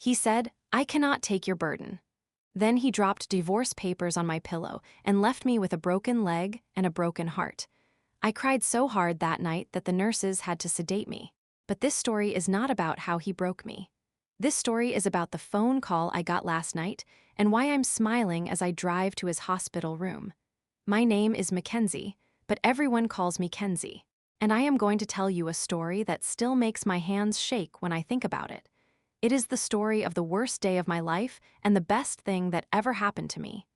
He said, "I cannot take your burden." Then he dropped divorce papers on my pillow and left me with a broken leg and a broken heart. I cried so hard that night that the nurses had to sedate me. But this story is not about how he broke me. This story is about the phone call I got last night and why I'm smiling as I drive to his hospital room. My name is Mackenzie, but everyone calls me Kenzie. And I am going to tell you a story that still makes my hands shake when I think about it. It is the story of the worst day of my life and the best thing that ever happened to me.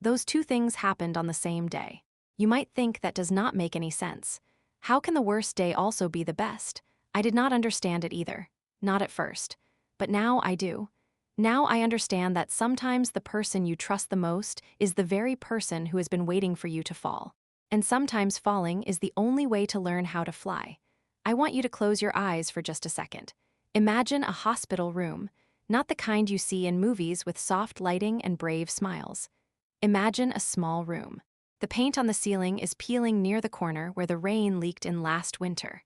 Those two things happened on the same day. You might think that does not make any sense. How can the worst day also be the best? I did not understand it either. Not at first. But now I do. Now I understand that sometimes the person you trust the most is the very person who has been waiting for you to fall. And sometimes falling is the only way to learn how to fly. I want you to close your eyes for just a second. Imagine a hospital room, not the kind you see in movies with soft lighting and brave smiles. Imagine a small room. The paint on the ceiling is peeling near the corner where the rain leaked in last winter.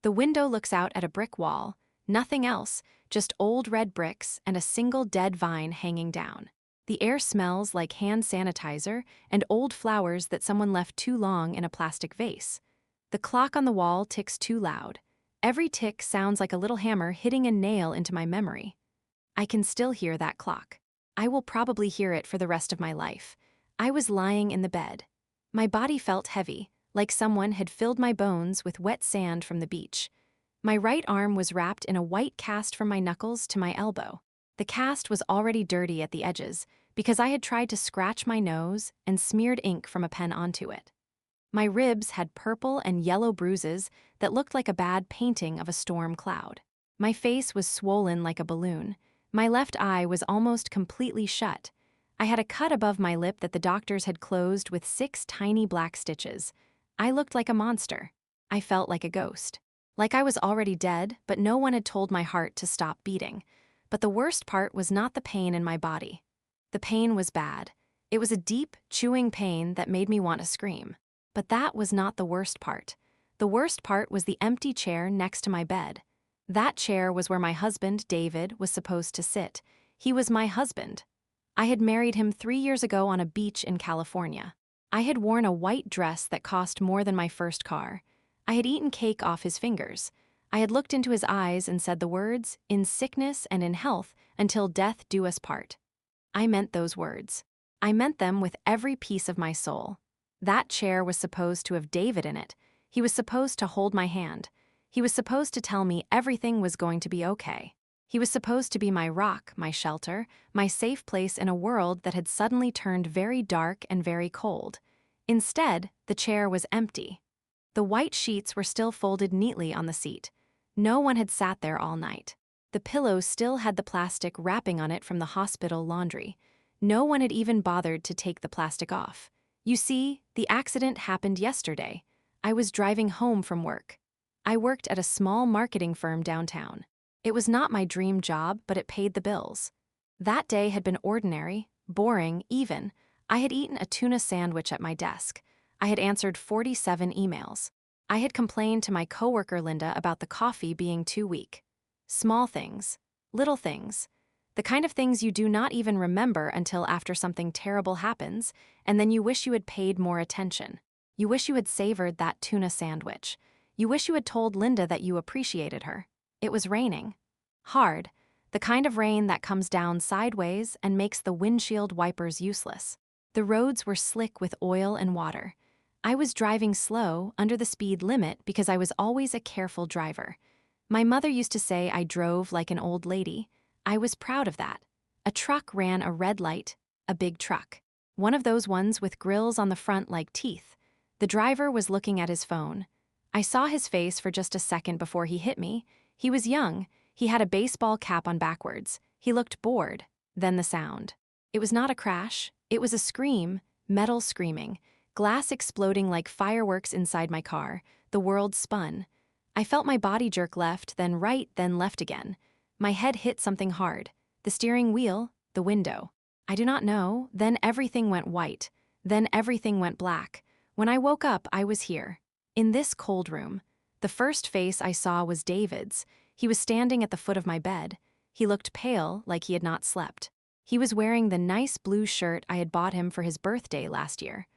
The window looks out at a brick wall, nothing else, just old red bricks and a single dead vine hanging down. The air smells like hand sanitizer and old flowers that someone left too long in a plastic vase. The clock on the wall ticks too loud. Every tick sounds like a little hammer hitting a nail into my memory. I can still hear that clock. I will probably hear it for the rest of my life. I was lying in the bed. My body felt heavy, like someone had filled my bones with wet sand from the beach. My right arm was wrapped in a white cast from my knuckles to my elbow. The cast was already dirty at the edges because I had tried to scratch my nose and smeared ink from a pen onto it. My ribs had purple and yellow bruises that looked like a bad painting of a storm cloud. My face was swollen like a balloon. My left eye was almost completely shut. I had a cut above my lip that the doctors had closed with 6 tiny black stitches. I looked like a monster. I felt like a ghost. Like I was already dead, but no one had told my heart to stop beating. But the worst part was not the pain in my body. The pain was bad. It was a deep, chewing pain that made me want to scream. But that was not the worst part. The worst part was the empty chair next to my bed. That chair was where my husband, David, was supposed to sit. He was my husband. I had married him 3 years ago on a beach in California. I had worn a white dress that cost more than my first car. I had eaten cake off his fingers. I had looked into his eyes and said the words, "In sickness and in health, until death do us part." I meant those words. I meant them with every piece of my soul. That chair was supposed to have David in it. He was supposed to hold my hand. He was supposed to tell me everything was going to be okay. He was supposed to be my rock, my shelter, my safe place in a world that had suddenly turned very dark and very cold. Instead, the chair was empty. The white sheets were still folded neatly on the seat. No one had sat there all night. The pillow still had the plastic wrapping on it from the hospital laundry. No one had even bothered to take the plastic off. You see, the accident happened yesterday. I was driving home from work. I worked at a small marketing firm downtown. It was not my dream job, but it paid the bills. That day had been ordinary, boring, even. I had eaten a tuna sandwich at my desk. I had answered 47 emails. I had complained to my coworker Linda about the coffee being too weak. Small things, little things, the kind of things you do not even remember until after something terrible happens, and then you wish you had paid more attention. You wish you had savored that tuna sandwich. You wish you had told Linda that you appreciated her. It was raining. Hard, the kind of rain that comes down sideways and makes the windshield wipers useless. The roads were slick with oil and water. I was driving slow, under the speed limit, because I was always a careful driver. My mother used to say I drove like an old lady. I was proud of that. A truck ran a red light, a big truck. One of those ones with grills on the front like teeth. The driver was looking at his phone. I saw his face for just a second before he hit me. He was young. He had a baseball cap on backwards. He looked bored. Then the sound. It was not a crash. It was a scream, metal screaming, glass exploding like fireworks inside my car. The world spun. I felt my body jerk left, then right, then left again. My head hit something hard. The steering wheel, the window. I do not know. Then everything went white. Then everything went black. When I woke up, I was here. In this cold room. The first face I saw was David's. He was standing at the foot of my bed. He looked pale, like he had not slept. He was wearing the nice blue shirt I had bought him for his birthday last year.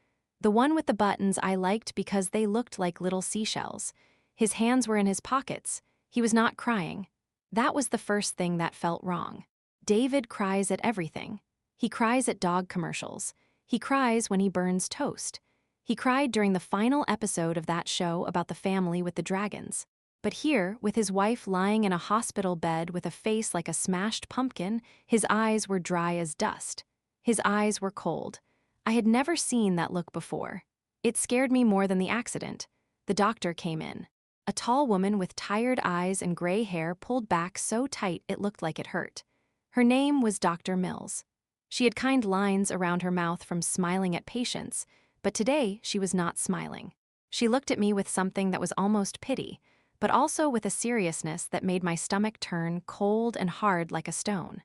The one with the buttons I liked because they looked like little seashells. His hands were in his pockets. He was not crying. That was the first thing that felt wrong. David cries at everything. He cries at dog commercials. He cries when he burns toast. He cried during the final episode of that show about the family with the dragons. But here, with his wife lying in a hospital bed with a face like a smashed pumpkin, his eyes were dry as dust. His eyes were cold. I had never seen that look before. It scared me more than the accident. The doctor came in. A tall woman with tired eyes and gray hair pulled back so tight it looked like it hurt. Her name was Dr. Mills. She had kind lines around her mouth from smiling at patients, but today she was not smiling. She looked at me with something that was almost pity, but also with a seriousness that made my stomach turn cold and hard like a stone.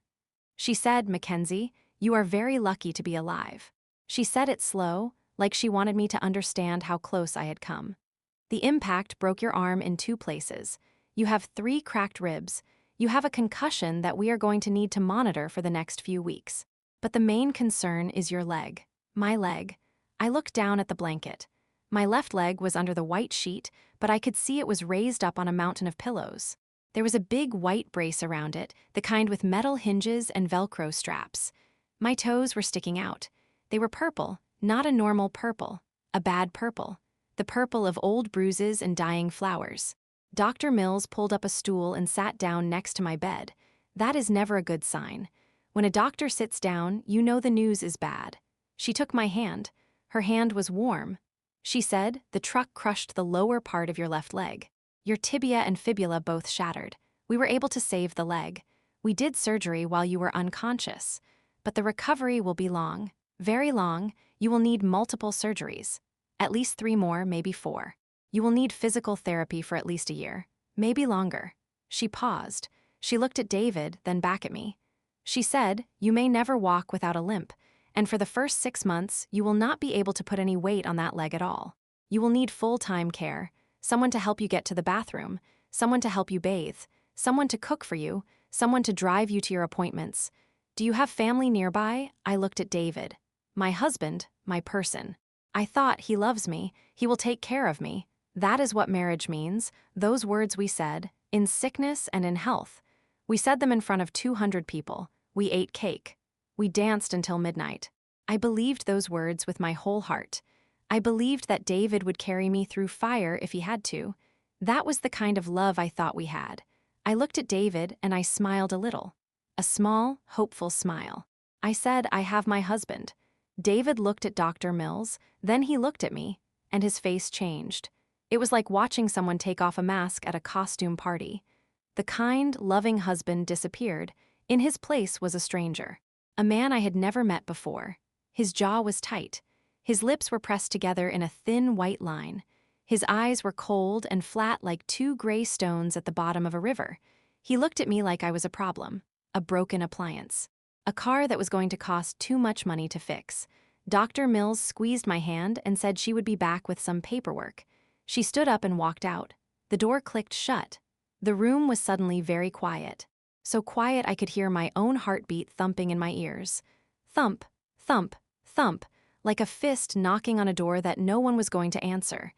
She said, "Mackenzie, you are very lucky to be alive." She said it slow, like she wanted me to understand how close I had come. The impact broke your arm in 2 places. You have 3 cracked ribs. You have a concussion that we are going to need to monitor for the next few weeks. But the main concern is your leg. My leg. I looked down at the blanket. My left leg was under the white sheet, but I could see it was raised up on a mountain of pillows. There was a big white brace around it, the kind with metal hinges and Velcro straps. My toes were sticking out. They were purple, not a normal purple, a bad purple. The purple of old bruises and dying flowers. Dr. Mills pulled up a stool and sat down next to my bed. That is never a good sign. When a doctor sits down, you know the news is bad. She took my hand. Her hand was warm. She said, "The truck crushed the lower part of your left leg. Your tibia and fibula both shattered. We were able to save the leg. We did surgery while you were unconscious. But the recovery will be long, very long. You will need multiple surgeries. At least 3 more, maybe 4. You will need physical therapy for at least a year, maybe longer." She paused. She looked at David, then back at me. She said, "You may never walk without a limp, and for the first 6 months, you will not be able to put any weight on that leg at all. You will need full-time care, someone to help you get to the bathroom, someone to help you bathe, someone to cook for you, someone to drive you to your appointments. Do you have family nearby?" I looked at David. "My husband, my person. I thought, he loves me, he will take care of me. That is what marriage means, those words we said, in sickness and in health. We said them in front of 200 people. We ate cake. We danced until midnight. I believed those words with my whole heart. I believed that David would carry me through fire if he had to. That was the kind of love I thought we had. I looked at David and I smiled a little. A small, hopeful smile. I said, "I have my husband." David looked at Dr. Mills, then he looked at me, and his face changed. It was like watching someone take off a mask at a costume party. The kind, loving husband disappeared. In his place was a stranger. A man I had never met before. His jaw was tight. His lips were pressed together in a thin white line. His eyes were cold and flat like 2 gray stones at the bottom of a river. He looked at me like I was a problem, a broken appliance. A car that was going to cost too much money to fix. Dr. Mills squeezed my hand and said she would be back with some paperwork. She stood up and walked out. The door clicked shut. The room was suddenly very quiet. So quiet I could hear my own heartbeat thumping in my ears. Thump, thump, thump, like a fist knocking on a door that no one was going to answer.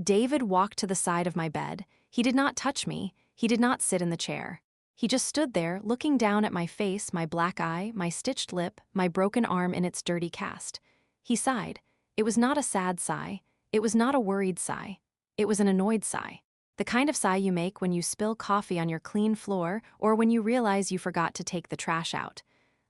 David walked to the side of my bed. He did not touch me. He did not sit in the chair. He just stood there, looking down at my face, my black eye, my stitched lip, my broken arm in its dirty cast. He sighed. It was not a sad sigh. It was not a worried sigh. It was an annoyed sigh. The kind of sigh you make when you spill coffee on your clean floor or when you realize you forgot to take the trash out.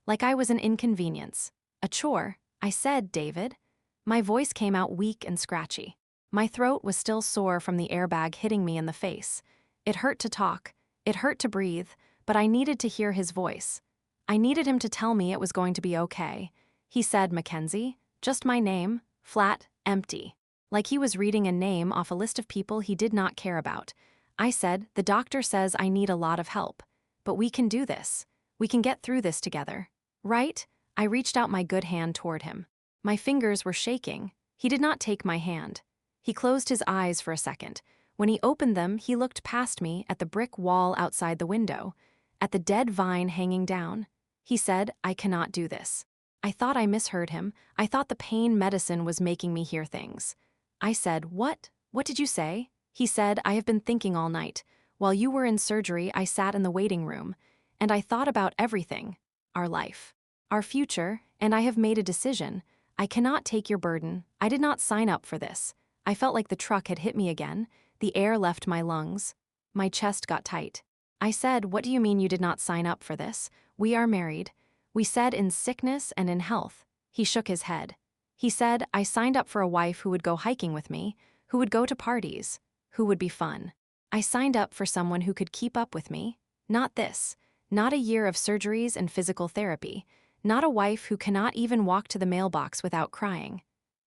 Like I was an inconvenience. A chore. I said, "David." My voice came out weak and scratchy. My throat was still sore from the airbag hitting me in the face. It hurt to talk. It hurt to breathe, but I needed to hear his voice. I needed him to tell me it was going to be okay. He said, "Mackenzie," just my name, flat, empty. Like he was reading a name off a list of people he did not care about. I said, "The doctor says I need a lot of help. But we can do this. We can get through this together. Right?" I reached out my good hand toward him. My fingers were shaking. He did not take my hand. He closed his eyes for a second. When he opened them, he looked past me at the brick wall outside the window. at the dead vine hanging down. He said, "I cannot do this." I thought I misheard him. I thought the pain medicine was making me hear things. I said, "What? What did you say?" He said, "I have been thinking all night. While you were in surgery, I sat in the waiting room, and I thought about everything. Our life, our future, and I have made a decision. I cannot take your burden. I did not sign up for this." I felt like the truck had hit me again. The air left my lungs. My chest got tight. I said, "What do you mean you did not sign up for this? We are married. We said in sickness and in health." He shook his head. He said, "I signed up for a wife who would go hiking with me, who would go to parties, who would be fun. I signed up for someone who could keep up with me. Not this. Not a year of surgeries and physical therapy. Not a wife who cannot even walk to the mailbox without crying.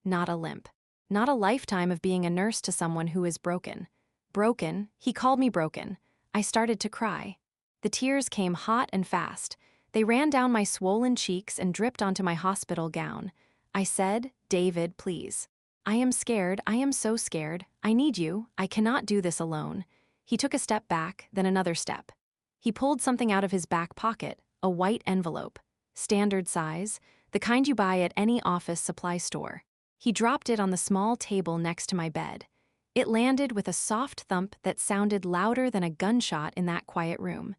Not a limp. Not a lifetime of being a nurse to someone who is broken." Broken? He called me broken. I started to cry. The tears came hot and fast. They ran down my swollen cheeks and dripped onto my hospital gown. I said, "David, please. I am scared. I am so scared. I need you. I cannot do this alone." He took a step back, then another step. He pulled something out of his back pocket, a white envelope. Standard size, the kind you buy at any office supply store. He dropped it on the small table next to my bed. It landed with a soft thump that sounded louder than a gunshot in that quiet room.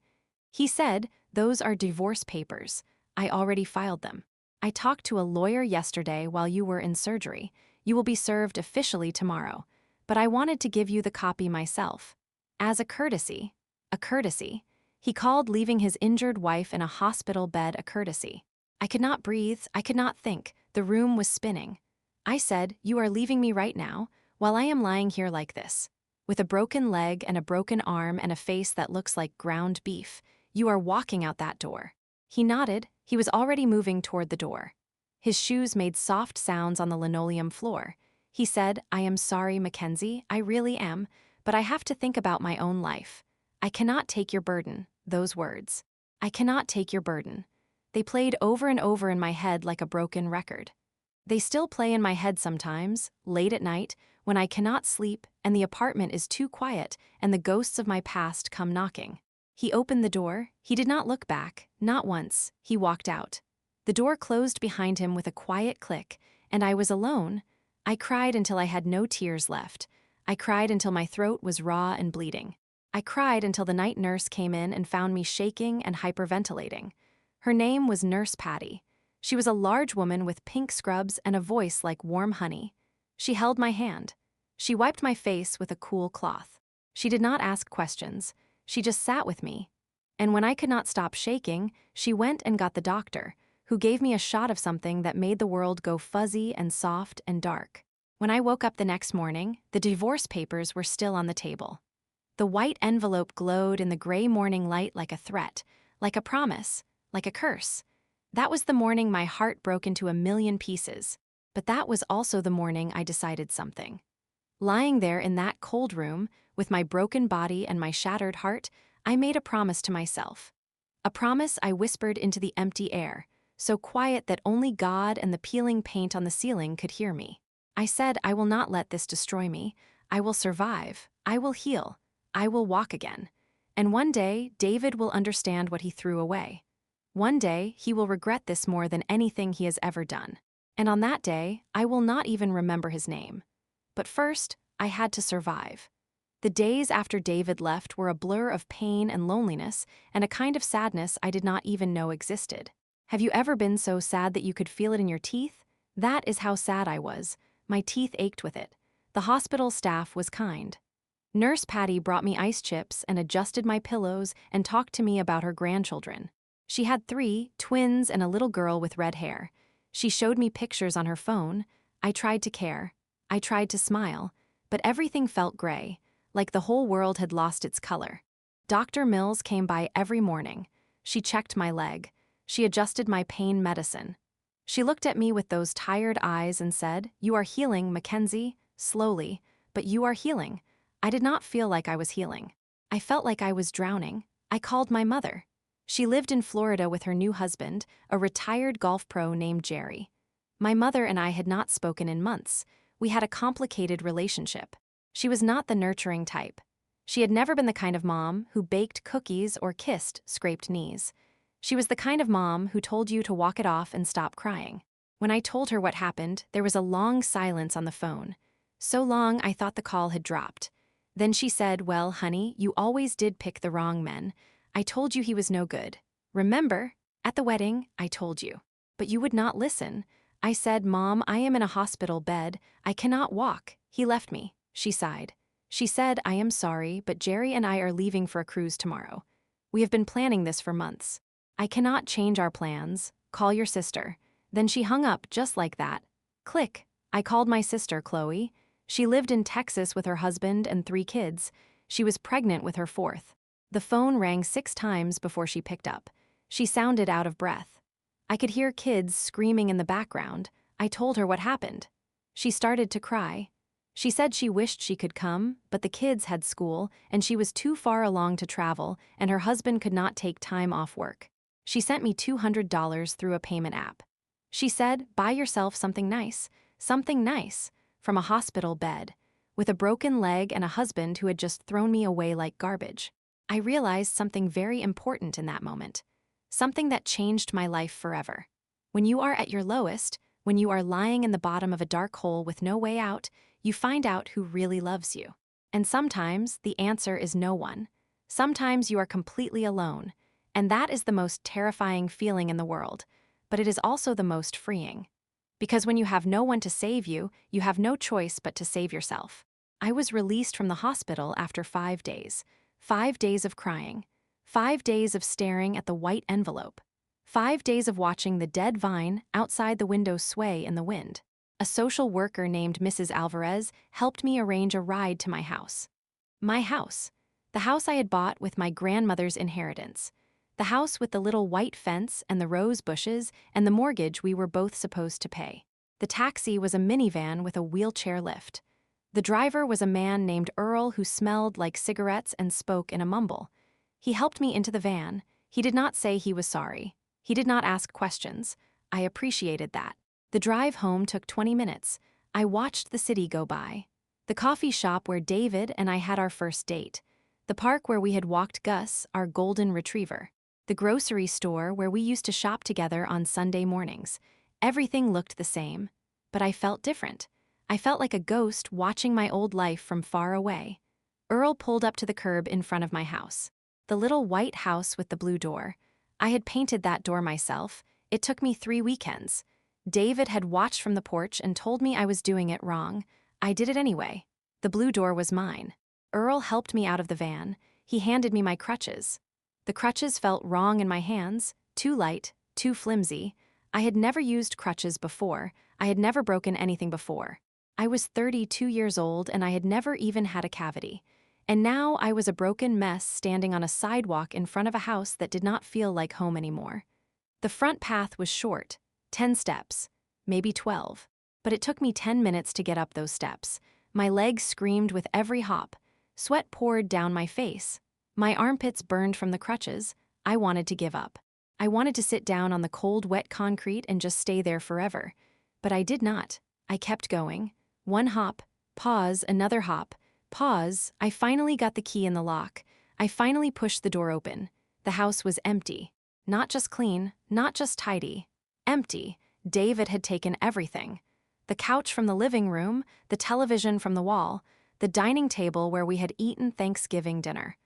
He said, "Those are divorce papers. I already filed them. I talked to a lawyer yesterday while you were in surgery. You will be served officially tomorrow. But I wanted to give you the copy myself. As a courtesy." A courtesy. He called leaving his injured wife in a hospital bed a courtesy. I could not breathe. I could not think. The room was spinning. I said, "You are leaving me right now, while I am lying here like this, with a broken leg and a broken arm and a face that looks like ground beef. You are walking out that door." He nodded. He was already moving toward the door. His shoes made soft sounds on the linoleum floor. He said, "I am sorry, Mackenzie, I really am, but I have to think about my own life. I cannot take your burden." Those words. I cannot take your burden. They played over and over in my head like a broken record. They still play in my head sometimes, late at night, when I cannot sleep and the apartment is too quiet and the ghosts of my past come knocking. He opened the door. He did not look back, not once. He walked out. The door closed behind him with a quiet click, and I was alone. I cried until I had no tears left. I cried until my throat was raw and bleeding. I cried until the night nurse came in and found me shaking and hyperventilating. Her name was Nurse Patty. She was a large woman with pink scrubs and a voice like warm honey. She held my hand. She wiped my face with a cool cloth. She did not ask questions. She just sat with me. And when I could not stop shaking, she went and got the doctor, who gave me a shot of something that made the world go fuzzy and soft and dark. When I woke up the next morning, the divorce papers were still on the table. The white envelope glowed in the gray morning light like a threat, like a promise, like a curse. That was the morning my heart broke into a million pieces. But that was also the morning I decided something. Lying there in that cold room, with my broken body and my shattered heart, I made a promise to myself. A promise I whispered into the empty air, so quiet that only God and the peeling paint on the ceiling could hear me. I said, "I will not let this destroy me. I will survive. I will heal. I will walk again. And one day, David will understand what he threw away. One day, he will regret this more than anything he has ever done. And on that day, I will not even remember his name. But first, I had to survive." The days after David left were a blur of pain and loneliness and a kind of sadness I did not even know existed. Have you ever been so sad that you could feel it in your teeth? That is how sad I was. My teeth ached with it. The hospital staff was kind. Nurse Patty brought me ice chips and adjusted my pillows and talked to me about her grandchildren. She had 3 twins and a little girl with red hair. She showed me pictures on her phone. I tried to care. I tried to smile. But everything felt gray, like the whole world had lost its color. Dr. Mills came by every morning. She checked my leg. She adjusted my pain medicine. She looked at me with those tired eyes and said, "You are healing, Mackenzie, slowly, but you are healing." I did not feel like I was healing. I felt like I was drowning. I called my mother. She lived in Florida with her new husband, a retired golf pro named Jerry. My mother and I had not spoken in months. We had a complicated relationship. She was not the nurturing type. She had never been the kind of mom who baked cookies or kissed scraped knees. She was the kind of mom who told you to walk it off and stop crying. When I told her what happened, there was a long silence on the phone. So long I thought the call had dropped. Then she said, "Well, honey, you always did pick the wrong men. I told you he was no good. Remember? At the wedding, I told you. But you would not listen. I said, 'Mom, I am in a hospital bed. I cannot walk.' He left me." She sighed. She said, "I am sorry, but Jerry and I are leaving for a cruise tomorrow. We have been planning this for months. I cannot change our plans. Call your sister." Then she hung up just like that. Click. I called my sister, Chloe. She lived in Texas with her husband and 3 kids. She was pregnant with her 4th. The phone rang 6 times before she picked up. She sounded out of breath. I could hear kids screaming in the background. I told her what happened. She started to cry. She said she wished she could come, but the kids had school, and she was too far along to travel, and her husband could not take time off work. She sent me $200 through a payment app. She said, "Buy yourself something nice, from a hospital bed, with a broken leg and a husband who had just thrown me away like garbage." I realized something very important in that moment. Something that changed my life forever. When you are at your lowest, when you are lying in the bottom of a dark hole with no way out, you find out who really loves you. And sometimes the answer is no one. Sometimes you are completely alone, and that is the most terrifying feeling in the world, but it is also the most freeing. Because when you have no one to save you, you have no choice but to save yourself. I was released from the hospital after 5 days. 5 days of crying. 5 days of staring at the white envelope. 5 days of watching the dead vine outside the window sway in the wind. A social worker named Mrs. Alvarez helped me arrange a ride to my house. My house. The house I had bought with my grandmother's inheritance. The house with the little white fence and the rose bushes and the mortgage we were both supposed to pay. The taxi was a minivan with a wheelchair lift. The driver was a man named Earl who smelled like cigarettes and spoke in a mumble. He helped me into the van. He did not say he was sorry. He did not ask questions. I appreciated that. The drive home took 20 minutes. I watched the city go by. The coffee shop where David and I had our first date. The park where we had walked Gus, our golden retriever. The grocery store where we used to shop together on Sunday mornings. Everything looked the same, but I felt different. I felt like a ghost watching my old life from far away. Earl pulled up to the curb in front of my house. The little white house with the blue door. I had painted that door myself. It took me 3 weekends. David had watched from the porch and told me I was doing it wrong. I did it anyway. The blue door was mine. Earl helped me out of the van. He handed me my crutches. The crutches felt wrong in my hands, too light, too flimsy. I had never used crutches before. I had never broken anything before. I was 32 years old and I had never even had a cavity. And now I was a broken mess standing on a sidewalk in front of a house that did not feel like home anymore. The front path was short, 10 steps, maybe 12. But it took me 10 minutes to get up those steps. My legs screamed with every hop. Sweat poured down my face. My armpits burned from the crutches. I wanted to give up. I wanted to sit down on the cold, wet concrete and just stay there forever. But I did not. I kept going. One hop, pause, another hop, pause. I finally got the key in the lock. I finally pushed the door open. The house was empty. Not just clean, not just tidy. Empty. David had taken everything. The couch from the living room, the television from the wall, the dining table where we had eaten Thanksgiving dinner,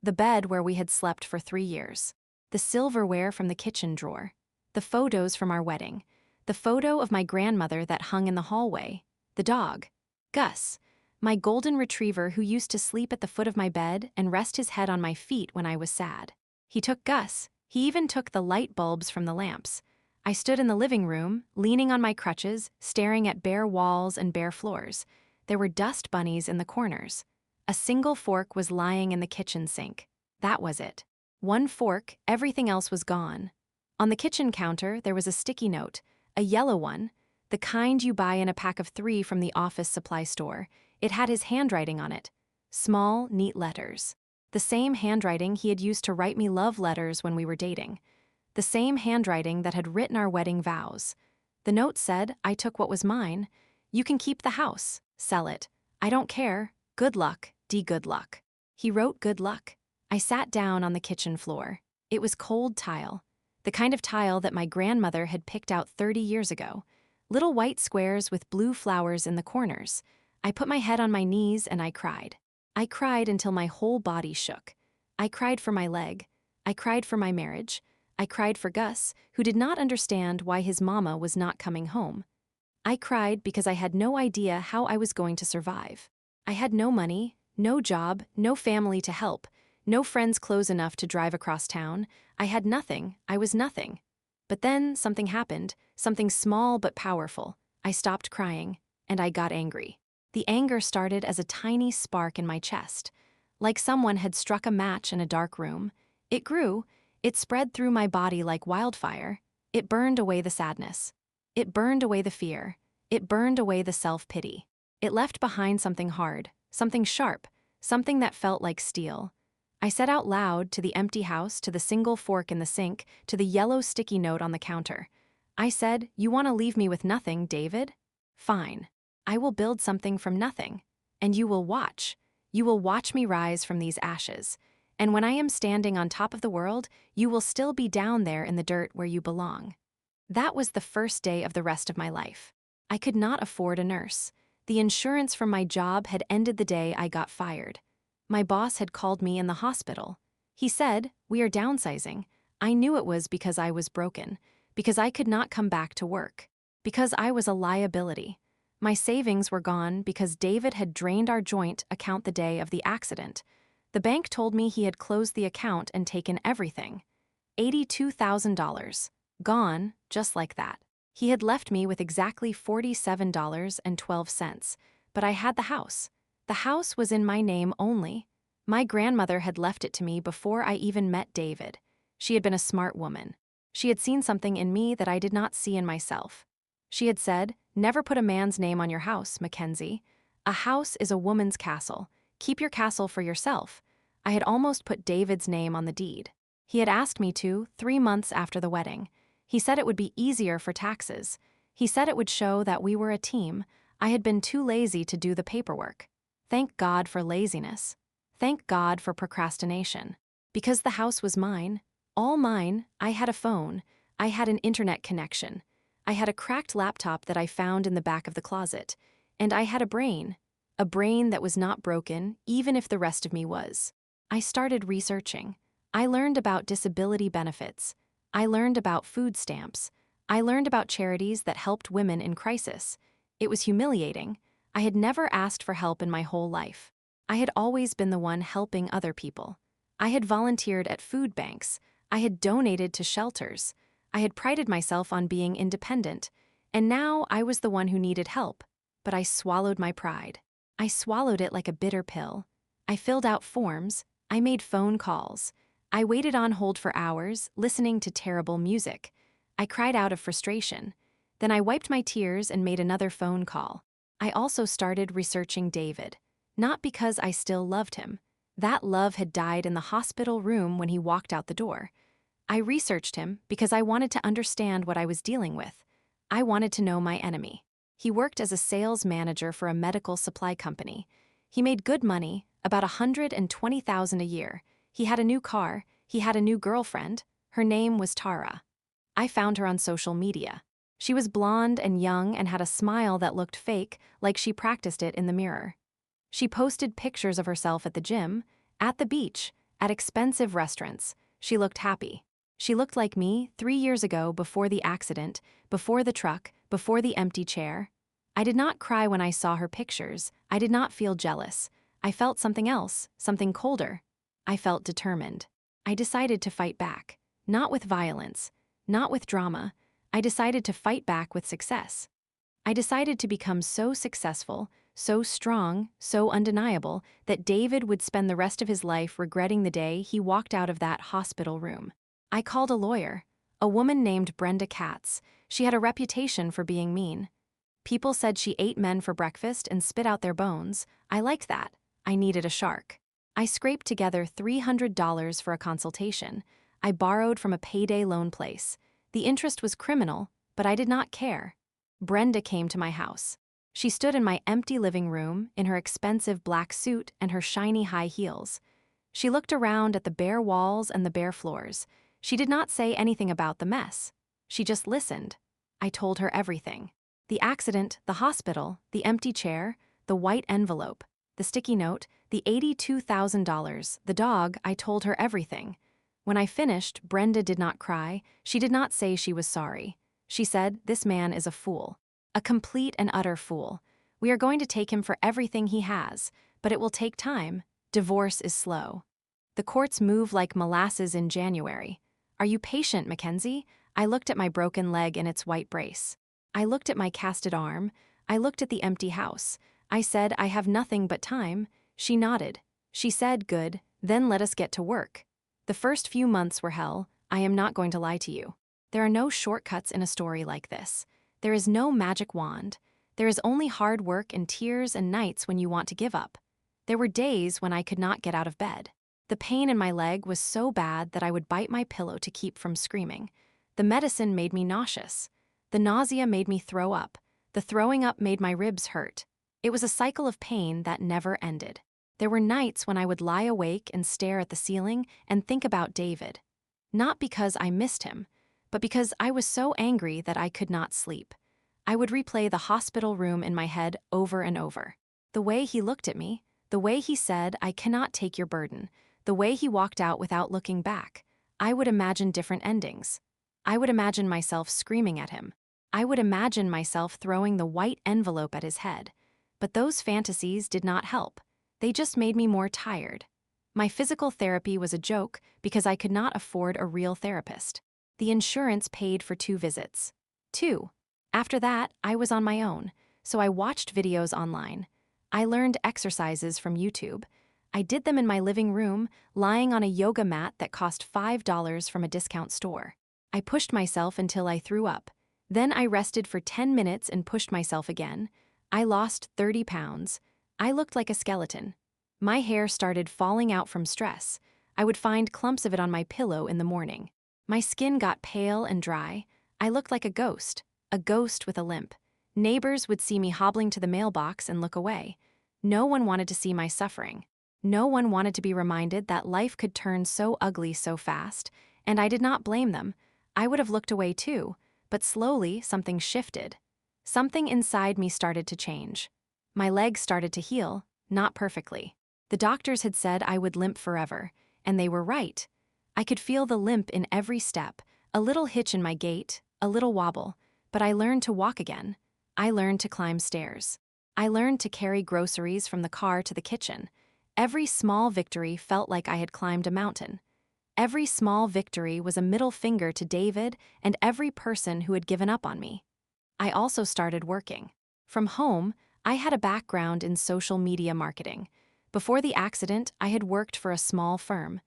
the bed where we had slept for 3 years, the silverware from the kitchen drawer, the photos from our wedding, the photo of my grandmother that hung in the hallway, the dog, Gus, my golden retriever who used to sleep at the foot of my bed and rest his head on my feet when I was sad. He took Gus. He even took the light bulbs from the lamps. I stood in the living room, leaning on my crutches, staring at bare walls and bare floors. There were dust bunnies in the corners. A single fork was lying in the kitchen sink. That was it. One fork, everything else was gone. On the kitchen counter, there was a sticky note, a yellow one, the kind you buy in a pack of 3 from the office supply store. It had his handwriting on it. Small, neat letters. The same handwriting he had used to write me love letters when we were dating. The same handwriting that had written our wedding vows. The note said, "I took what was mine. You can keep the house. Sell it. I don't care. Good luck, D. Good luck." He wrote good luck. I sat down on the kitchen floor. It was cold tile. The kind of tile that my grandmother had picked out 30 years ago. Little white squares with blue flowers in the corners. I put my head on my knees and I cried. I cried until my whole body shook. I cried for my leg. I cried for my marriage. I cried for Gus, who did not understand why his mama was not coming home. I cried because I had no idea how I was going to survive. I had no money, no job, no family to help, no friends close enough to drive across town. I had nothing, I was nothing. But then something happened, something small but powerful. I stopped crying, and I got angry. The anger started as a tiny spark in my chest. Like someone had struck a match in a dark room. It grew, it spread through my body like wildfire. It burned away the sadness. It burned away the fear. It burned away the self-pity. It left behind something hard, something sharp, something that felt like steel. I said out loud to the empty house, to the single fork in the sink, to the yellow sticky note on the counter. I said, "You want to leave me with nothing, David? Fine. I will build something from nothing. And you will watch. You will watch me rise from these ashes. And when I am standing on top of the world, you will still be down there in the dirt where you belong." That was the first day of the rest of my life. I could not afford a nurse. The insurance from my job had ended the day I got fired. My boss had called me in the hospital. He said, "We are downsizing." I knew it was because I was broken, because I could not come back to work, because I was a liability. My savings were gone because David had drained our joint account the day of the accident. The bank told me he had closed the account and taken everything. $82,000. Gone, just like that. He had left me with exactly $47.12, but I had the house. The house was in my name only. My grandmother had left it to me before I even met David. She had been a smart woman. She had seen something in me that I did not see in myself. She had said, "Never put a man's name on your house, Mackenzie. A house is a woman's castle. Keep your castle for yourself." I had almost put David's name on the deed. He had asked me to 3 months after the wedding. He said it would be easier for taxes. He said it would show that we were a team. I had been too lazy to do the paperwork. Thank God for laziness. Thank God for procrastination. Because the house was mine, all mine, I had a phone. I had an internet connection. I had a cracked laptop that I found in the back of the closet. And I had a brain that was not broken, even if the rest of me was. I started researching. I learned about disability benefits. I learned about food stamps. I learned about charities that helped women in crisis. It was humiliating. I had never asked for help in my whole life. I had always been the one helping other people. I had volunteered at food banks. I had donated to shelters. I had prided myself on being independent. And now I was the one who needed help. But I swallowed my pride. I swallowed it like a bitter pill. I filled out forms. I made phone calls. I waited on hold for hours, listening to terrible music. I cried out of frustration. Then I wiped my tears and made another phone call. I also started researching David. Not because I still loved him. That love had died in the hospital room when he walked out the door. I researched him because I wanted to understand what I was dealing with. I wanted to know my enemy. He worked as a sales manager for a medical supply company. He made good money, about $120,000 a year. He had a new car. He had a new girlfriend. Her name was Tara. I found her on social media. She was blonde and young and had a smile that looked fake, like she practiced it in the mirror. She posted pictures of herself at the gym, at the beach, at expensive restaurants. She looked happy. She looked like me 3 years ago, before the accident, before the truck, before the empty chair. I did not cry when I saw her pictures. I did not feel jealous. I felt something else, something colder. I felt determined. I decided to fight back. Not with violence, not with drama. I decided to fight back with success. I decided to become so successful, so strong, so undeniable, that David would spend the rest of his life regretting the day he walked out of that hospital room. I called a lawyer, a woman named Brenda Katz. She had a reputation for being mean. People said she ate men for breakfast and spit out their bones. I liked that. I needed a shark. I scraped together $300 for a consultation. I borrowed from a payday loan place. The interest was criminal, but I did not care. Brenda came to my house. She stood in my empty living room in her expensive black suit and her shiny high heels. She looked around at the bare walls and the bare floors. She did not say anything about the mess. She just listened. I told her everything. The accident, the hospital, the empty chair, the white envelope, the sticky note, the $82,000, the dog. I told her everything. When I finished, Brenda did not cry. She did not say she was sorry. She said, "This man is a fool. A complete and utter fool. We are going to take him for everything he has, but it will take time. Divorce is slow. The courts move like molasses in January. Are you patient, Mackenzie?" I looked at my broken leg in its white brace. I looked at my casted arm. I looked at the empty house. I said, "I have nothing but time." She nodded. She said, "Good, then let us get to work." The first few months were hell. I am not going to lie to you. There are no shortcuts in a story like this. There is no magic wand. There is only hard work and tears and nights when you want to give up. There were days when I could not get out of bed. The pain in my leg was so bad that I would bite my pillow to keep from screaming. The medicine made me nauseous. The nausea made me throw up. The throwing up made my ribs hurt. It was a cycle of pain that never ended. There were nights when I would lie awake and stare at the ceiling and think about David. Not because I missed him, but because I was so angry that I could not sleep. I would replay the hospital room in my head over and over. The way he looked at me, the way he said, "I cannot take your burden," the way he walked out without looking back. I would imagine different endings. I would imagine myself screaming at him. I would imagine myself throwing the white envelope at his head. But those fantasies did not help. They just made me more tired. My physical therapy was a joke because I could not afford a real therapist. The insurance paid for 2 visits. 2. After that, I was on my own, so I watched videos online. I learned exercises from YouTube. I did them in my living room, lying on a yoga mat that cost $5 from a discount store. I pushed myself until I threw up. Then I rested for 10 minutes and pushed myself again. I lost 30 pounds. I looked like a skeleton. My hair started falling out from stress. I would find clumps of it on my pillow in the morning. My skin got pale and dry. I looked like a ghost with a limp. Neighbors would see me hobbling to the mailbox and look away. No one wanted to see my suffering. No one wanted to be reminded that life could turn so ugly so fast, and I did not blame them. I would have looked away too, but slowly something shifted. Something inside me started to change. My legs started to heal, not perfectly. The doctors had said I would limp forever, and they were right. I could feel the limp in every step, a little hitch in my gait, a little wobble, but I learned to walk again. I learned to climb stairs. I learned to carry groceries from the car to the kitchen. Every small victory felt like I had climbed a mountain. Every small victory was a middle finger to David and every person who had given up on me. I also started working. From home, I had a background in social media marketing. Before the accident, I had worked for a small firm.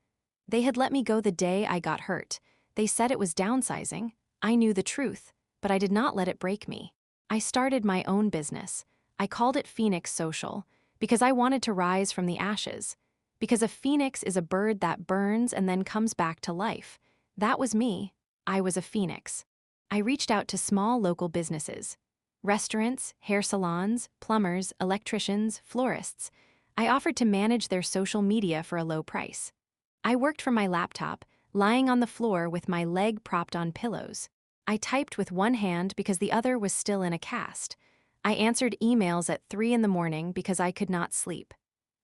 They had let me go the day I got hurt. They said it was downsizing. I knew the truth, but I did not let it break me. I started my own business. I called it Phoenix Social, because I wanted to rise from the ashes. Because a phoenix is a bird that burns and then comes back to life. That was me. I was a phoenix. I reached out to small local businesses. Restaurants, hair salons, plumbers, electricians, florists. I offered to manage their social media for a low price. I worked from my laptop, lying on the floor with my leg propped on pillows. I typed with one hand because the other was still in a cast. I answered emails at 3 in the morning because I could not sleep.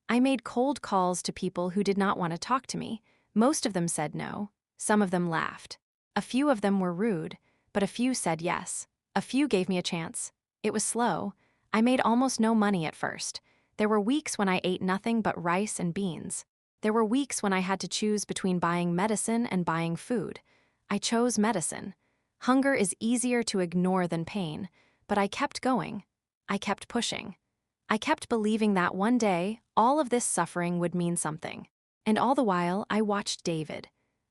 I made cold calls to people who did not want to talk to me. Most of them said no. Some of them laughed. A few of them were rude, but a few said yes. A few gave me a chance. It was slow. I made almost no money at first. There were weeks when I ate nothing but rice and beans. There were weeks when I had to choose between buying medicine and buying food. I chose medicine. Hunger is easier to ignore than pain, but I kept going. I kept pushing. I kept believing that one day, all of this suffering would mean something. And all the while, I watched David.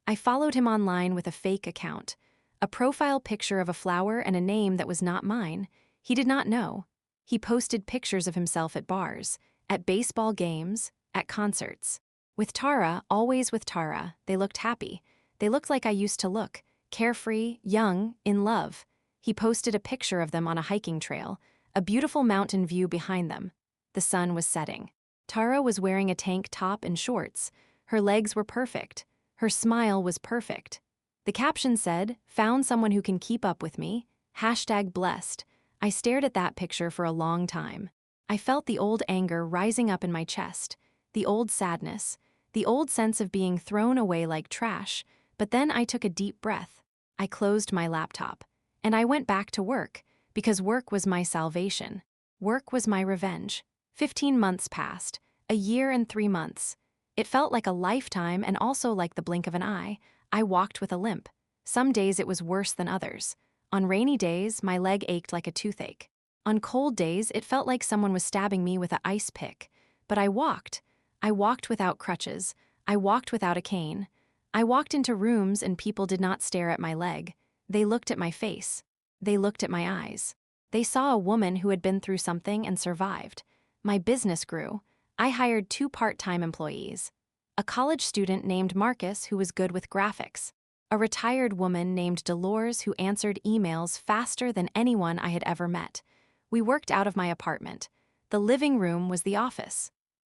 I followed him online with a fake account. A profile picture of a flower and a name that was not mine. He did not know. He posted pictures of himself at bars, at baseball games, at concerts. With Tara, always with Tara, they looked happy. They looked like I used to look, carefree, young, in love. He posted a picture of them on a hiking trail, a beautiful mountain view behind them. The sun was setting. Tara was wearing a tank top and shorts. Her legs were perfect. Her smile was perfect. The caption said, "Found someone who can keep up with me. #blessed." I stared at that picture for a long time. I felt the old anger rising up in my chest, the old sadness, the old sense of being thrown away like trash, but then I took a deep breath. I closed my laptop, and I went back to work, because work was my salvation. Work was my revenge. 15 months passed, a year and 3 months. It felt like a lifetime and also like the blink of an eye. I walked with a limp. Some days it was worse than others. On rainy days, my leg ached like a toothache. On cold days, it felt like someone was stabbing me with an ice pick. But I walked. I walked without crutches. I walked without a cane. I walked into rooms and people did not stare at my leg. They looked at my face. They looked at my eyes. They saw a woman who had been through something and survived. My business grew. I hired 2 part-time employees. A college student named Marcus who was good with graphics. A retired woman named Dolores who answered emails faster than anyone I had ever met. We worked out of my apartment. The living room was the office.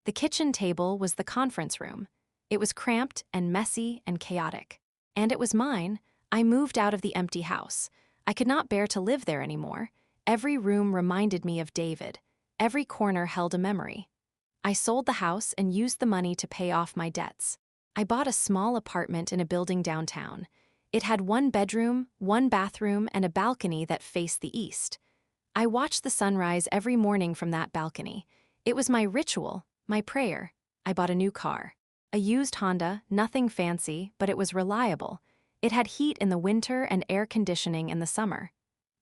The kitchen table was the conference room. It was cramped and messy and chaotic. And it was mine. I moved out of the empty house. I could not bear to live there anymore. Every room reminded me of David. Every corner held a memory. I sold the house and used the money to pay off my debts. I bought a small apartment in a building downtown. It had 1 bedroom, 1 bathroom, and a balcony that faced the east. I watched the sunrise every morning from that balcony. It was my ritual, my prayer. I bought a new car. A used Honda, nothing fancy, but it was reliable. It had heat in the winter and air conditioning in the summer.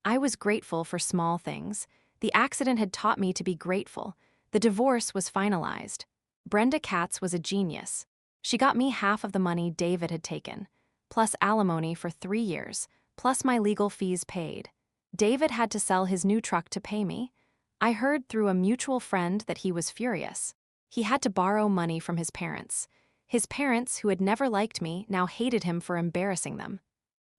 I was grateful for small things. The accident had taught me to be grateful. The divorce was finalized. Brenda Katz was a genius. She got me half of the money David had taken, plus alimony for 3 years, plus my legal fees paid. David had to sell his new truck to pay me. I heard through a mutual friend that he was furious. He had to borrow money from his parents. His parents, who had never liked me, now hated him for embarrassing them.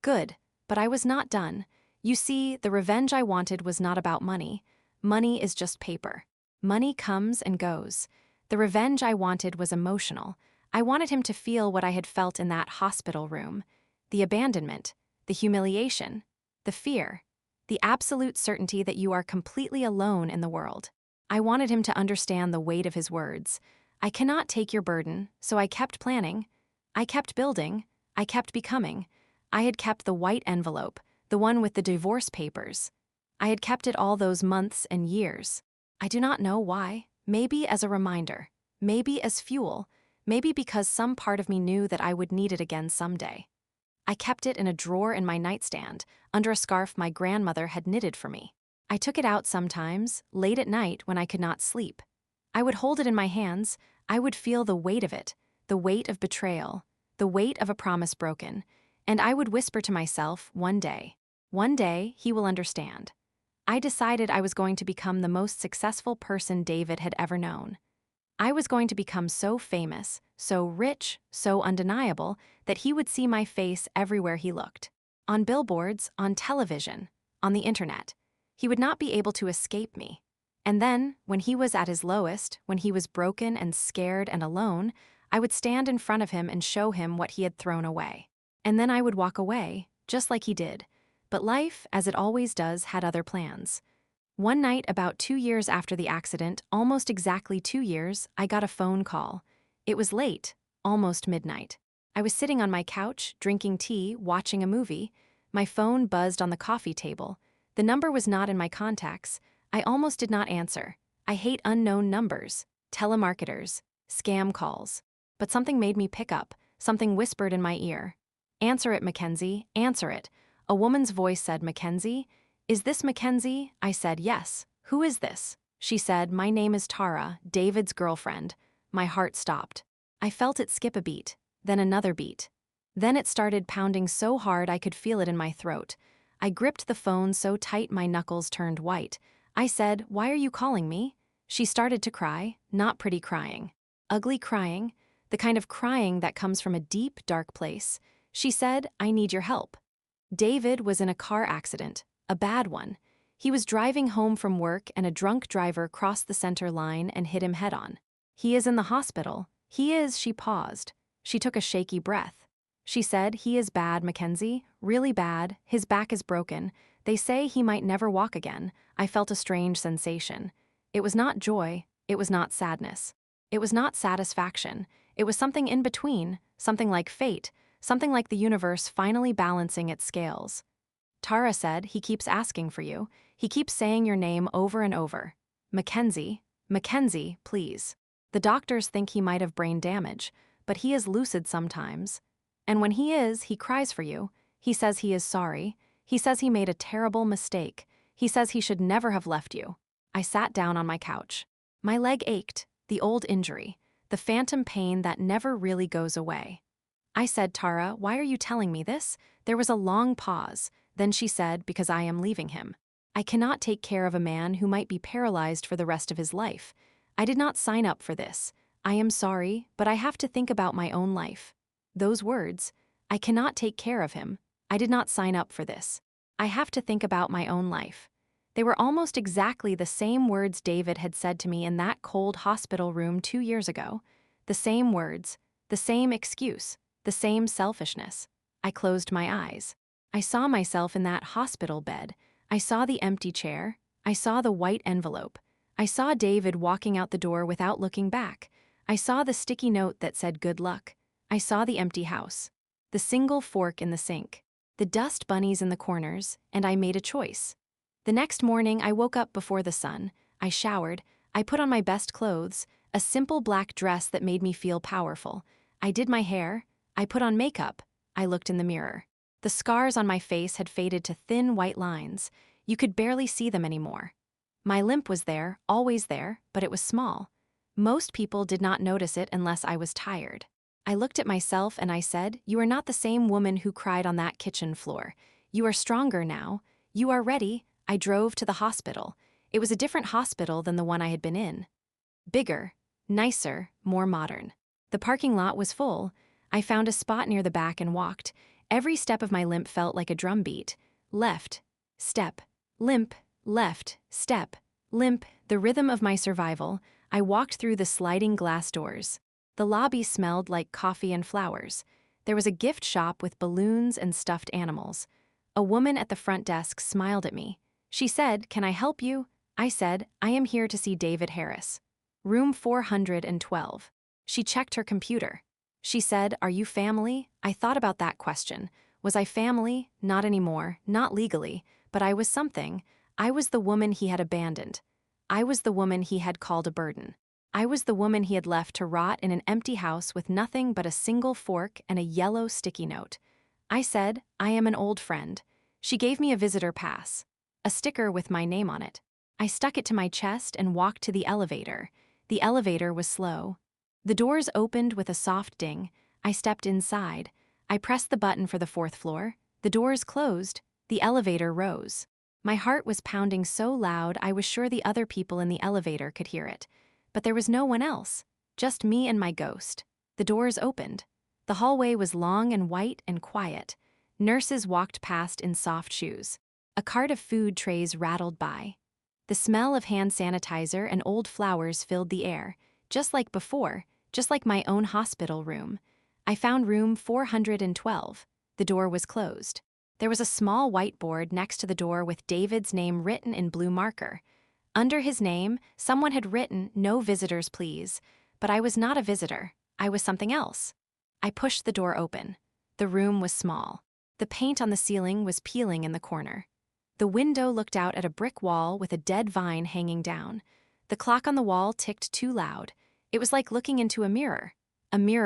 Good, but I was not done. You see, the revenge I wanted was not about money. Money is just paper. Money comes and goes. The revenge I wanted was emotional. I wanted him to feel what I had felt in that hospital room. The abandonment, the humiliation, the fear, the absolute certainty that you are completely alone in the world. I wanted him to understand the weight of his words. I cannot take your burden, so I kept planning. I kept building. I kept becoming. I had kept the white envelope, the one with the divorce papers. I had kept it all those months and years. I do not know why. Maybe as a reminder. Maybe as fuel. Maybe because some part of me knew that I would need it again someday. I kept it in a drawer in my nightstand, under a scarf my grandmother had knitted for me. I took it out sometimes, late at night when I could not sleep. I would hold it in my hands. I would feel the weight of it, the weight of betrayal, the weight of a promise broken, and I would whisper to myself, one day, he will understand. I decided I was going to become the most successful person David had ever known. I was going to become so famous, so rich, so undeniable, that he would see my face everywhere he looked. On billboards, on television, on the internet. He would not be able to escape me. And then, when he was at his lowest, when he was broken and scared and alone, I would stand in front of him and show him what he had thrown away. And then I would walk away, just like he did. But life, as it always does, had other plans. One night, about 2 years after the accident, almost exactly 2 years, I got a phone call. It was late, almost midnight. I was sitting on my couch, drinking tea, watching a movie. My phone buzzed on the coffee table. The number was not in my contacts. I almost did not answer. I hate unknown numbers, telemarketers, scam calls. But something made me pick up. Something whispered in my ear. "Answer it, Mackenzie, answer it." A woman's voice said, "Mackenzie? Is this Mackenzie?" I said, "Yes." "Who is this?" She said, "My name is Tara, David's girlfriend." My heart stopped. I felt it skip a beat, then another beat. Then it started pounding so hard I could feel it in my throat. I gripped the phone so tight my knuckles turned white. I said, "Why are you calling me?" She started to cry, not pretty crying. Ugly crying, the kind of crying that comes from a deep, dark place. She said, "I need your help." David was in a car accident, a bad one. He was driving home from work and a drunk driver crossed the center line and hit him head-on. "He is in the hospital." "He is," she paused. She took a shaky breath. She said, "He is bad, Mackenzie, really bad. His back is broken. They say he might never walk again." I felt a strange sensation. It was not joy, it was not sadness. It was not satisfaction. It was something in between, something like fate, something like the universe finally balancing its scales. Tara said, "He keeps asking for you. He keeps saying your name over and over. Mackenzie, Mackenzie, please." The doctors think he might have brain damage, but he is lucid sometimes. And when he is, he cries for you. He says he is sorry. He says he made a terrible mistake. He says he should never have left you. I sat down on my couch. My leg ached, the old injury, the phantom pain that never really goes away. I said, "Tara, why are you telling me this?" There was a long pause. Then she said, "Because I am leaving him. I cannot take care of a man who might be paralyzed for the rest of his life. I did not sign up for this. I am sorry, but I have to think about my own life." Those words, "I cannot take care of him. I did not sign up for this. I have to think about my own life." They were almost exactly the same words David had said to me in that cold hospital room 2 years ago. The same words, the same excuse, the same selfishness. I closed my eyes. I saw myself in that hospital bed. I saw the empty chair. I saw the white envelope. I saw David walking out the door without looking back. I saw the sticky note that said "Good luck." I saw the empty house, the single fork in the sink, the dust bunnies in the corners, and I made a choice. The next morning, I woke up before the sun. I showered. I put on my best clothes, a simple black dress that made me feel powerful. I did my hair. I put on makeup. I looked in the mirror. The scars on my face had faded to thin white lines. You could barely see them anymore. My limp was there, always there, but it was small. Most people did not notice it unless I was tired. I looked at myself and I said, "You are not the same woman who cried on that kitchen floor. You are stronger now. You are ready." I drove to the hospital. It was a different hospital than the one I had been in. Bigger, nicer, more modern. The parking lot was full. I found a spot near the back and walked. Every step of my limp felt like a drum beat. Left, step, limp, left, step, limp, the rhythm of my survival. I walked through the sliding glass doors. The lobby smelled like coffee and flowers. There was a gift shop with balloons and stuffed animals. A woman at the front desk smiled at me. She said, "Can I help you?" I said, "I am here to see David Harris. Room 412. She checked her computer. She said, "Are you family?" I thought about that question. Was I family? Not anymore, not legally, but I was something. I was the woman he had abandoned. I was the woman he had called a burden. I was the woman he had left to rot in an empty house with nothing but a single fork and a yellow sticky note. I said, "I am an old friend." She gave me a visitor pass, a sticker with my name on it. I stuck it to my chest and walked to the elevator. The elevator was slow. The doors opened with a soft ding. I stepped inside. I pressed the button for the 4th floor. The doors closed. The elevator rose. My heart was pounding so loud I was sure the other people in the elevator could hear it. But there was no one else, just me and my ghost. The doors opened. The hallway was long and white and quiet. Nurses walked past in soft shoes. A cart of food trays rattled by. The smell of hand sanitizer and old flowers filled the air, just like before, just like my own hospital room. I found room 412. The door was closed. There was a small whiteboard next to the door with David's name written in blue marker. Under his name, someone had written, "No visitors, please." But I was not a visitor. I was something else. I pushed the door open. The room was small. The paint on the ceiling was peeling in the corner. The window looked out at a brick wall with a dead vine hanging down. The clock on the wall ticked too loud. It was like looking into a mirror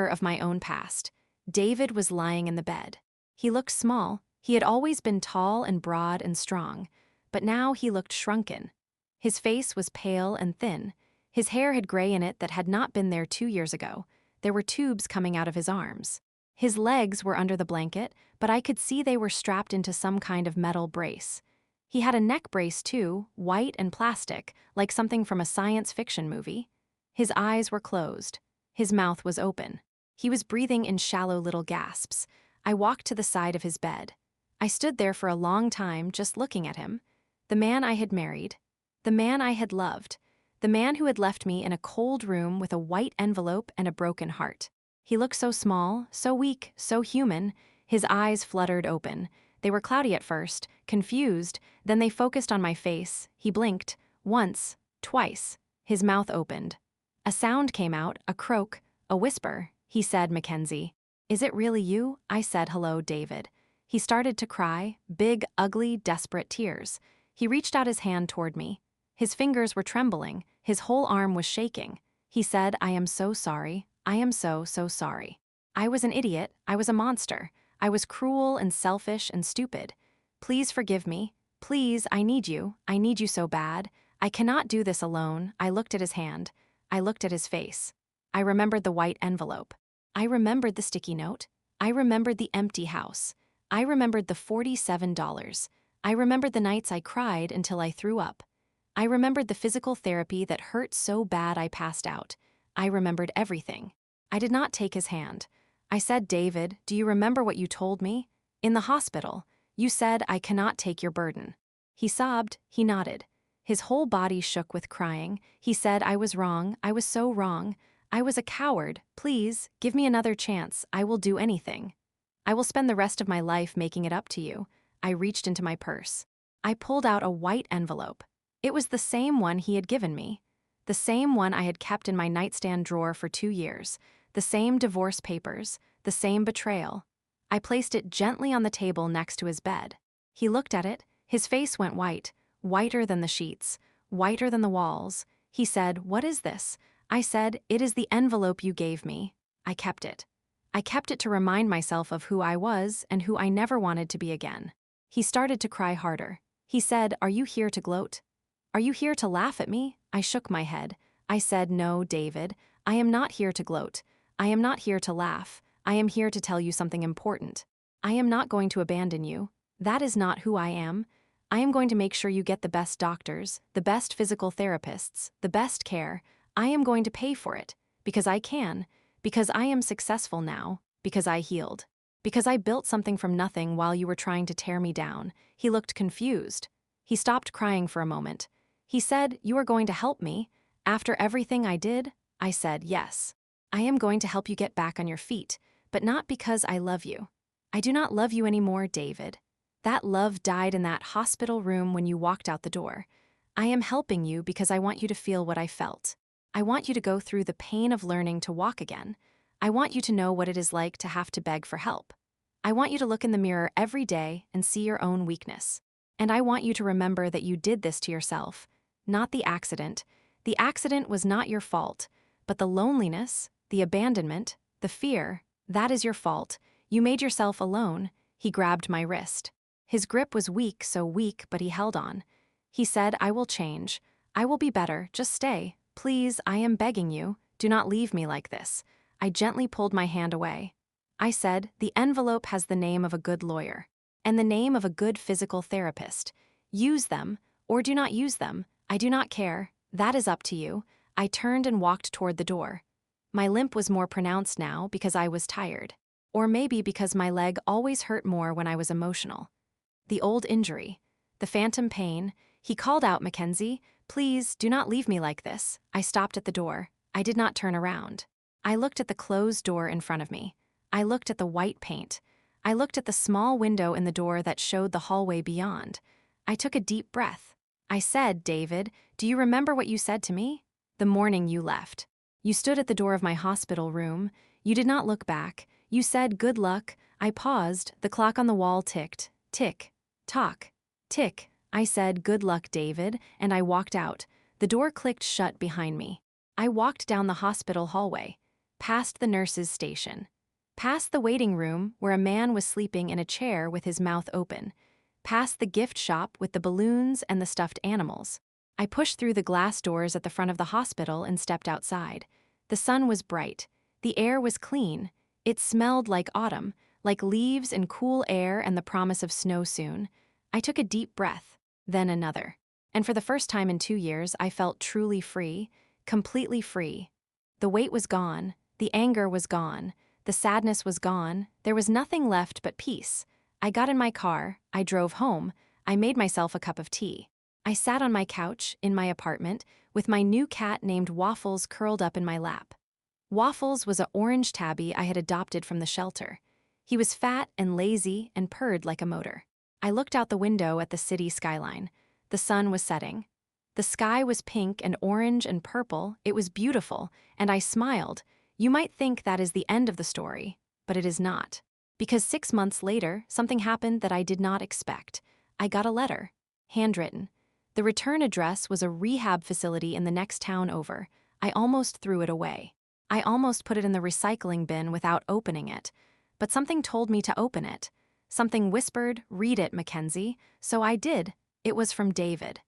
of my own past. David was lying in the bed. He looked small. He had always been tall and broad and strong, but now he looked shrunken. His face was pale and thin. His hair had gray in it that had not been there 2 years ago. There were tubes coming out of his arms. His legs were under the blanket, but I could see they were strapped into some kind of metal brace. He had a neck brace too, white and plastic, like something from a science fiction movie. His eyes were closed. His mouth was open. He was breathing in shallow little gasps. I walked to the side of his bed. I stood there for a long time just looking at him. The man I had married. The man I had loved. The man who had left me in a cold room with a white envelope and a broken heart. He looked so small, so weak, so human. His eyes fluttered open. They were cloudy at first, confused, then they focused on my face. He blinked. Once, twice. His mouth opened. A sound came out, a croak, a whisper. He said, "Mackenzie." "Is it really you?" I said, "Hello, David." He started to cry, big, ugly, desperate tears. He reached out his hand toward me. His fingers were trembling, his whole arm was shaking. He said, "I am so sorry. I am so, so sorry. I was an idiot, I was a monster. I was cruel and selfish and stupid. Please forgive me. Please, I need you so bad. I cannot do this alone." I looked at his hand. I looked at his face. I remembered the white envelope. I remembered the sticky note. I remembered the empty house. I remembered the $47. I remembered the nights I cried until I threw up. I remembered the physical therapy that hurt so bad I passed out. I remembered everything. I did not take his hand. I said, "David, do you remember what you told me? In the hospital, you said I cannot take your burden." He sobbed, he nodded. His whole body shook with crying. He said, "I was wrong, I was so wrong. I was a coward. Please, give me another chance. I will do anything. I will spend the rest of my life making it up to you." I reached into my purse. I pulled out a white envelope. It was the same one he had given me. The same one I had kept in my nightstand drawer for 2 years. The same divorce papers. The same betrayal. I placed it gently on the table next to his bed. He looked at it. His face went white, whiter than the sheets, whiter than the walls. He said, "What is this?" I said, "It is the envelope you gave me." I kept it. I kept it to remind myself of who I was and who I never wanted to be again. He started to cry harder. He said, "Are you here to gloat? Are you here to laugh at me?" I shook my head. I said, "No, David, I am not here to gloat. I am not here to laugh. I am here to tell you something important. I am not going to abandon you. That is not who I am. I am going to make sure you get the best doctors, the best physical therapists, the best care. I am going to pay for it, because I can, because I am successful now, because I healed. Because I built something from nothing while you were trying to tear me down." He looked confused. He stopped crying for a moment. He said, "You are going to help me? After everything I did?" I said, "Yes. I am going to help you get back on your feet, but not because I love you. I do not love you anymore, David. That love died in that hospital room when you walked out the door. I am helping you because I want you to feel what I felt. I want you to go through the pain of learning to walk again. I want you to know what it is like to have to beg for help. I want you to look in the mirror every day and see your own weakness. And I want you to remember that you did this to yourself, not the accident. The accident was not your fault, but the loneliness, the abandonment, the fear, that is your fault. You made yourself alone." He grabbed my wrist. His grip was weak, so weak, but he held on. He said, "I will change. I will be better. Just stay. Please, I am begging you. Do not leave me like this." I gently pulled my hand away. I said, "The envelope has the name of a good lawyer and the name of a good physical therapist. Use them, or do not use them. I do not care. That is up to you." I turned and walked toward the door. My limp was more pronounced now because I was tired. Or maybe because my leg always hurt more when I was emotional. The old injury. The phantom pain. He called out, "Mackenzie, please, do not leave me like this." I stopped at the door. I did not turn around. I looked at the closed door in front of me. I looked at the white paint. I looked at the small window in the door that showed the hallway beyond. I took a deep breath. I said, "David, do you remember what you said to me? The morning you left. You stood at the door of my hospital room. You did not look back. You said, 'Good luck.'" I paused. The clock on the wall ticked. Tick. Tock. Tick. I said, "Good luck, David," and I walked out. The door clicked shut behind me. I walked down the hospital hallway, past the nurse's station, past the waiting room where a man was sleeping in a chair with his mouth open, past the gift shop with the balloons and the stuffed animals. I pushed through the glass doors at the front of the hospital and stepped outside. The sun was bright. The air was clean. It smelled like autumn, like leaves and cool air and the promise of snow soon. I took a deep breath, then another. And for the first time in 2 years, I felt truly free, completely free. The weight was gone. The anger was gone. The sadness was gone. There was nothing left but peace. I got in my car. I drove home. I made myself a cup of tea. I sat on my couch in my apartment with my new cat named Waffles curled up in my lap. Waffles was an orange tabby I had adopted from the shelter. He was fat and lazy and purred like a motor. I looked out the window at the city skyline. The sun was setting. The sky was pink and orange and purple. It was beautiful, and I smiled. You might think that is the end of the story, but it is not. Because 6 months later, something happened that I did not expect. I got a letter. Handwritten. The return address was a rehab facility in the next town over. I almost threw it away. I almost put it in the recycling bin without opening it. But something told me to open it. Something whispered, "Read it, Mackenzie." So I did. It was from David.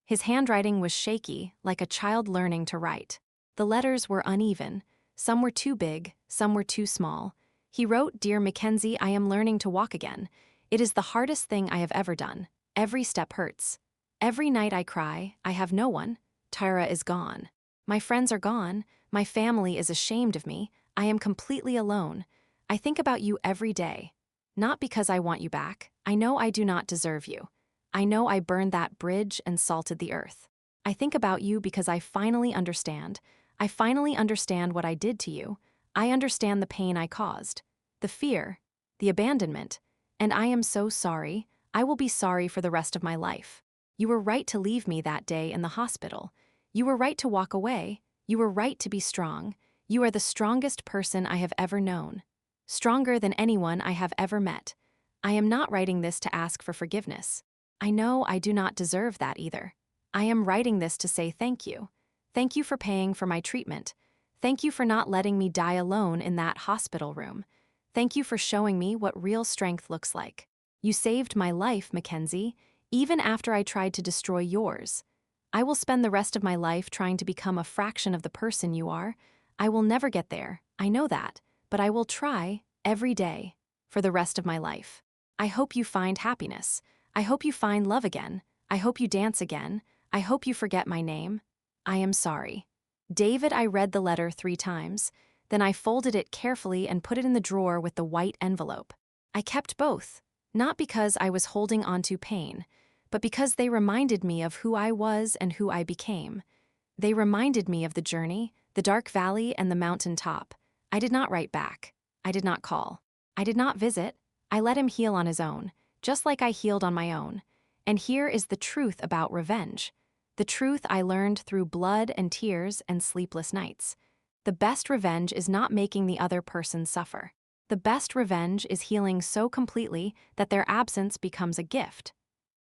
His handwriting was shaky, like a child learning to write. The letters were uneven. Some were too big, some were too small. He wrote, "Dear Mackenzie, I am learning to walk again. It is the hardest thing I have ever done. Every step hurts. Every night I cry, I have no one. Tyra is gone. My friends are gone. My family is ashamed of me. I am completely alone. I think about you every day. Not because I want you back. I know I do not deserve you. I know I burned that bridge and salted the earth. I think about you because I finally understand. I finally understand what I did to you. I understand the pain I caused, the fear, the abandonment, and I am so sorry. I will be sorry for the rest of my life. You were right to leave me that day in the hospital. You were right to walk away. You were right to be strong. You are the strongest person I have ever known. Stronger than anyone I have ever met. I am not writing this to ask for forgiveness. I know I do not deserve that either. I am writing this to say thank you. Thank you for paying for my treatment. Thank you for not letting me die alone in that hospital room. Thank you for showing me what real strength looks like. You saved my life, Mackenzie, even after I tried to destroy yours. I will spend the rest of my life trying to become a fraction of the person you are. I will never get there, I know that, but I will try every day for the rest of my life. I hope you find happiness. I hope you find love again. I hope you dance again. I hope you forget my name. I am sorry. David, I read the letter 3 times. Then I folded it carefully and put it in the drawer with the white envelope. I kept both, not because I was holding on to pain, but because they reminded me of who I was and who I became. They reminded me of the journey, the dark valley, and the mountain top. I did not write back. I did not call. I did not visit. I let him heal on his own, just like I healed on my own. And here is the truth about revenge. The truth I learned through blood and tears and sleepless nights. The best revenge is not making the other person suffer. The best revenge is healing so completely that their absence becomes a gift.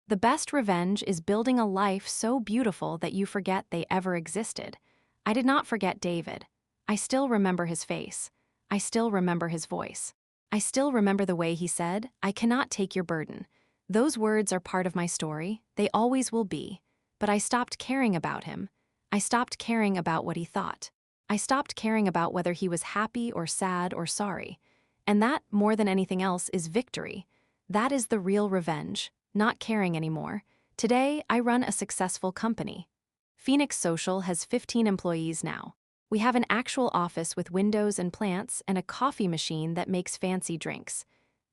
The best revenge is building a life so beautiful that you forget they ever existed. I did not forget David. I still remember his face. I still remember his voice. I still remember the way he said, "I cannot take your burden." Those words are part of my story. They always will be. But I stopped caring about him. I stopped caring about what he thought. I stopped caring about whether he was happy or sad or sorry. And that, more than anything else, is victory. That is the real revenge, not caring anymore. Today, I run a successful company. Phoenix Social has 15 employees now. We have an actual office with windows and plants and a coffee machine that makes fancy drinks.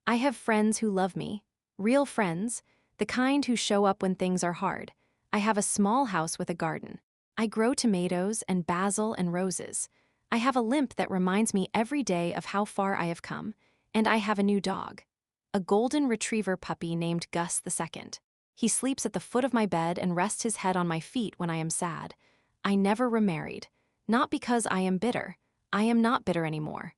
I have friends who love me. Real friends, the kind who show up when things are hard. I have a small house with a garden. I grow tomatoes and basil and roses. I have a limp that reminds me every day of how far I have come, and I have a new dog. A golden retriever puppy named Gus II. He sleeps at the foot of my bed and rests his head on my feet when I am sad. I never remarried. Not because I am bitter. I am not bitter anymore.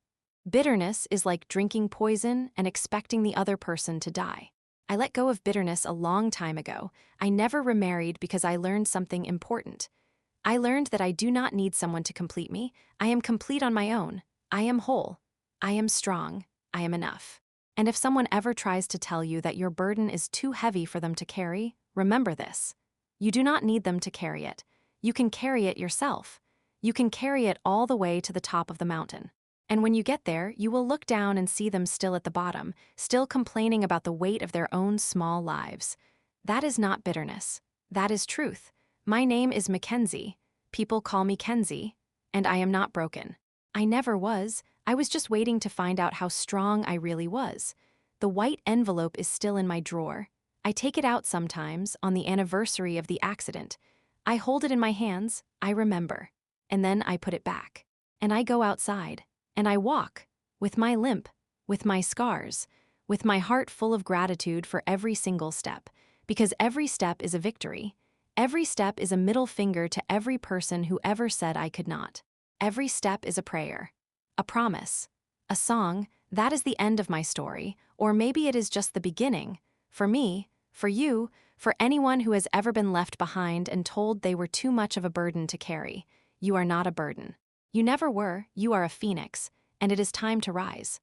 Bitterness is like drinking poison and expecting the other person to die. I let go of bitterness a long time ago. I never remarried because I learned something important. I learned that I do not need someone to complete me. I am complete on my own. I am whole. I am strong. I am enough. And if someone ever tries to tell you that your burden is too heavy for them to carry, remember this. You do not need them to carry it. You can carry it yourself. You can carry it all the way to the top of the mountain. And when you get there, you will look down and see them still at the bottom, still complaining about the weight of their own small lives. That is not bitterness. That is truth. My name is Mackenzie. People call me Kenzie, and I am not broken. I never was. I was just waiting to find out how strong I really was. The white envelope is still in my drawer. I take it out sometimes on the anniversary of the accident. I hold it in my hands. I remember. And then I put it back. And I go outside. And I walk. With my limp. With my scars. With my heart full of gratitude for every single step. Because every step is a victory. Every step is a middle finger to every person who ever said I could not. Every step is a prayer. A promise. A song. That is the end of my story. Or maybe it is just the beginning. For me, for you, for anyone who has ever been left behind and told they were too much of a burden to carry. You are not a burden. You never were, you are a phoenix, and it is time to rise.